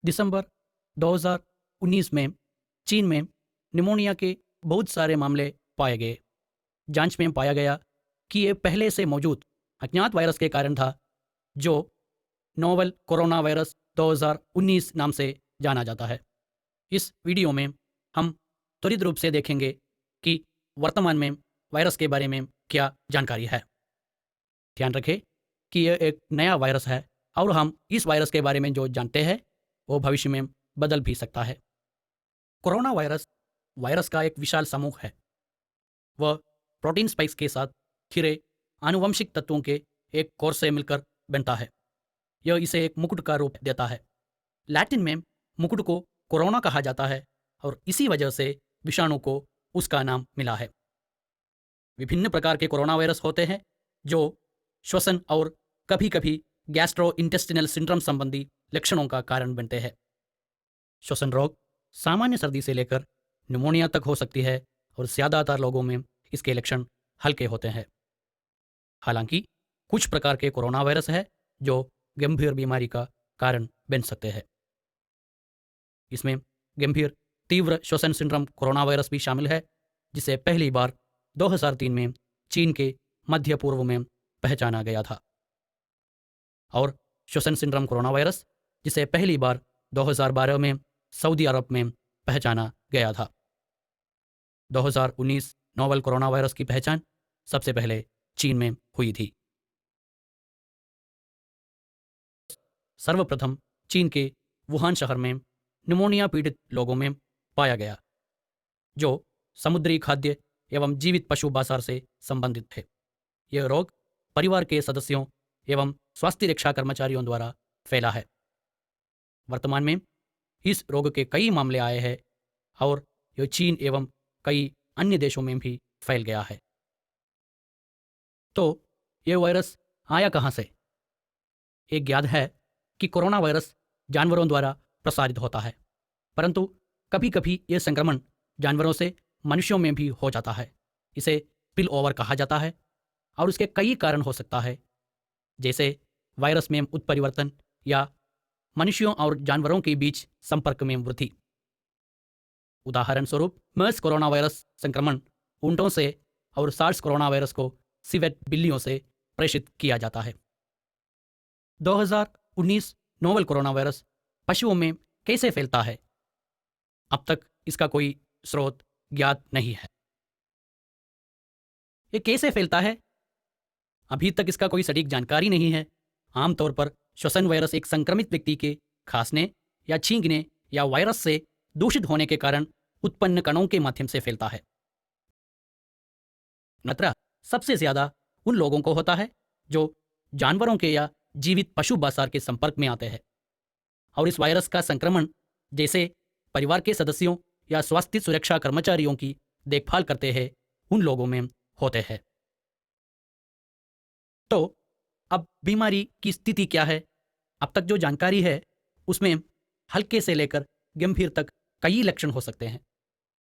दिसंबर 2019 में चीन में निमोनिया के बहुत सारे मामले पाए गए। जांच में पाया गया कि ये पहले से मौजूद अज्ञात वायरस के कारण था, जो नोवेल कोरोना वायरस 2019 नाम से जाना जाता है। इस वीडियो में हम त्वरित रूप से देखेंगे कि वर्तमान में वायरस के बारे में क्या जानकारी है। ध्यान रखें कि यह एक नया वायरस है और हम इस वायरस के बारे में जो जानते हैं वो भविष्य में बदल भी सकता है। कोरोना वायरस वायरस का एक विशाल समूह है। वह प्रोटीन स्पाइक्स के साथ घिरे आनुवंशिक तत्वों के एक कोर से मिलकर बनता है। यह इसे एक मुकुट का रूप देता है। लैटिन में मुकुट को कोरोना कहा जाता है और इसी वजह से विषाणु को उसका नाम मिला है। विभिन्न प्रकार के कोरोना वायरस होते हैं जो श्वसन और कभी कभी गैस्ट्रो इंटेस्टिनल सिंड्रोम संबंधी लक्षणों का कारण बनते हैं। श्वसन रोग सामान्य सर्दी से लेकर निमोनिया तक हो सकती है और ज़्यादातर लोगों में इसके लक्षण हल्के होते हैं। हालांकि कुछ प्रकार के कोरोना वायरस है जो गंभीर बीमारी का कारण बन सकते हैं। इसमें गंभीर तीव्र श्वसन सिंड्रोम कोरोना वायरस भी शामिल है, जिसे पहली बार 2003 में चीन के मध्य पूर्व में पहचाना गया था। और श्वसन सिंड्रोम कोरोना वायरस, जिसे पहली बार 2012 में सऊदी अरब में पहचाना गया था। 2019 नोवेल कोरोना वायरस की पहचान सबसे पहले चीन में हुई थी। सर्वप्रथम चीन के वुहान शहर में निमोनिया पीड़ित लोगों में पाया गया, जो समुद्री खाद्य एवं जीवित पशु बाजार से संबंधित थे। यह रोग परिवार के सदस्यों एवं स्वास्थ्य रक्षा कर्मचारियों द्वारा फैला है। वर्तमान में इस रोग के कई मामले आए हैं और यह चीन एवं कई अन्य देशों में भी फैल गया है। तो यह वायरस आया कहाँ से? एक ज्ञात है कि कोरोना वायरस जानवरों द्वारा प्रसारित होता है, परंतु कभी कभी यह संक्रमण जानवरों से मनुष्यों में भी हो जाता है। इसे स्पिल ओवर कहा जाता है और इसके कई कारण हो सकता है, जैसे वायरस में उत्परिवर्तन या मनुष्यों और जानवरों के बीच संपर्क में वृद्धि। उदाहरण स्वरूप मर्स कोरोना वायरस संक्रमण ऊंटों से और सार्स कोरोना वायरस को सिवेट बिल्लियों से प्रेषित किया जाता है। 2019 नोवेल कोरोना वायरस पशुओं में कैसे फैलता है? अब तक इसका कोई स्रोत ज्ञात नहीं है। ये कैसे फैलता है? अभी तक इसका कोई सटीक जानकारी नहीं है। आमतौर पर श्वसन वायरस एक संक्रमित व्यक्ति के खांसने या छींकने या वायरस से दूषित होने के कारण उत्पन्न कणों के माध्यम से फैलता है। खतरा सबसे ज्यादा उन लोगों को होता है जो जानवरों के या जीवित पशु बाजार के संपर्क में आते हैं, और इस वायरस का संक्रमण जैसे परिवार के सदस्यों या स्वास्थ्य सुरक्षा कर्मचारियों की देखभाल करते हैं उन लोगों में होते हैं। तो अब बीमारी की स्थिति क्या है? अब तक जो जानकारी है उसमें हल्के से लेकर गंभीर तक कई लक्षण हो सकते हैं।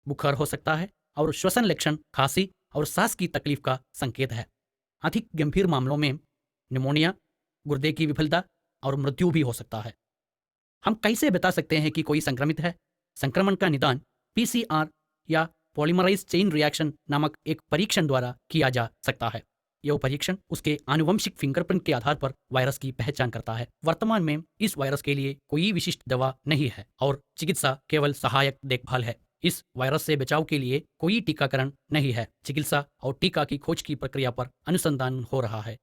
बुखार हो सकता है और श्वसन लक्षण खांसी और सांस की तकलीफ का संकेत है। अधिक गंभीर मामलों में निमोनिया, गुर्दे की विफलता और मृत्यु भी हो सकता है। हम कैसे बता सकते हैं कि कोई संक्रमित है? संक्रमण का निदान PCR या पॉलीमराइज चेन रिएक्शन नामक एक परीक्षण द्वारा किया जा सकता है। यह परीक्षण उसके आनुवंशिक फिंगरप्रिंट के आधार पर वायरस की पहचान करता है। वर्तमान में इस वायरस के लिए कोई विशिष्ट दवा नहीं है और चिकित्सा केवल सहायक देखभाल है। इस वायरस से बचाव के लिए कोई टीकाकरण नहीं है। चिकित्सा और टीका की खोज की प्रक्रिया पर अनुसंधान हो रहा है।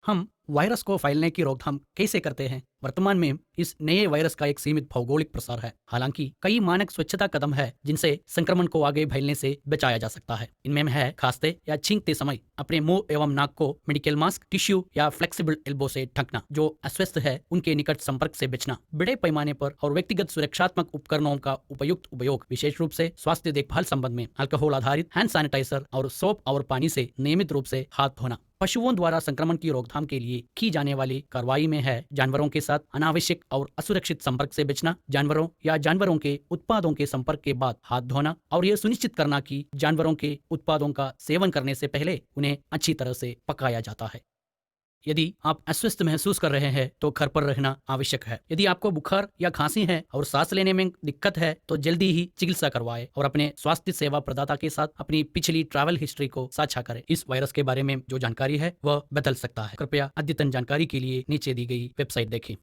हम वायरस को फैलने की रोकथाम कैसे करते हैं? वर्तमान में इस नए वायरस का एक सीमित भौगोलिक प्रसार है। हालांकि कई मानक स्वच्छता कदम है जिनसे संक्रमण को आगे फैलने से बचाया जा सकता है। इनमें है खांसते या छींकते समय अपने मुंह एवं नाक को मेडिकल मास्क, टिश्यू या फ्लेक्सिबल एल्बो से ढकना। जो अस्वस्थ है उनके निकट संपर्क से बचना। बड़े पैमाने पर और व्यक्तिगत सुरक्षात्मक उपकरणों का उपयुक्त उपयोग, विशेष रूप से स्वास्थ्य देखभाल संबंध में अल्कोहल आधारित हैंड सैनिटाइजर और सोप और पानी से नियमित रूप से हाथ धोना। पशुओं द्वारा संक्रमण की रोकथाम के लिए की जाने वाली कार्रवाई में है जानवरों के साथ अनावश्यक और असुरक्षित संपर्क से बचना, जानवरों या जानवरों के उत्पादों के संपर्क के बाद हाथ धोना और यह सुनिश्चित करना कि जानवरों के उत्पादों का सेवन करने से पहले उन्हें अच्छी तरह से पकाया जाता है। यदि आप अस्वस्थ महसूस कर रहे हैं तो घर पर रहना आवश्यक है। यदि आपको बुखार या खांसी है और सांस लेने में दिक्कत है तो जल्दी ही चिकित्सा करवाएं और अपने स्वास्थ्य सेवा प्रदाता के साथ अपनी पिछली ट्रैवल हिस्ट्री को साझा करें। इस वायरस के बारे में जो जानकारी है वह बदल सकता है। कृपया अद्यतन जानकारी के लिए नीचे दी गई वेबसाइट देखें।